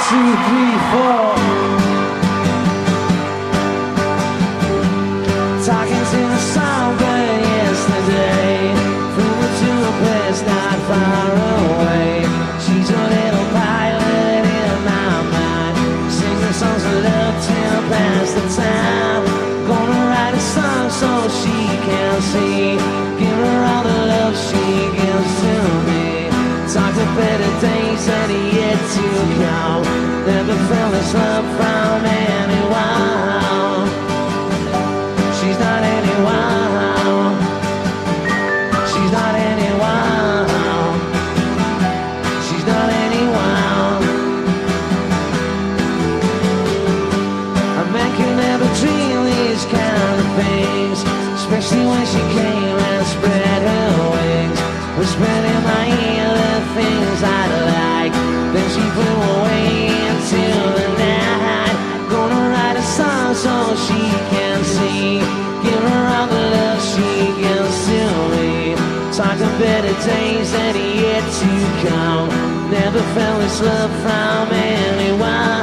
two, three, four. Talking to the Songbird yesterday, flew her to a place not far away. She's a little pilot in my mind, singing songs of love till past the time. Gonna write a song so she can see, give her all the love she gives to me. Talk to better days that are yet to come, never felt this love from anyone. She's not anyone. She's not anyone. She's not anyone. A man can never dream these kind of things, especially when she came and spread her wings, whispered in my ear the things I'd like. Then she flew away into the night. Gonna write a song so she can see, give her all the love she gives to me. Talk of better days that are yet to come, never felt this love from anyone.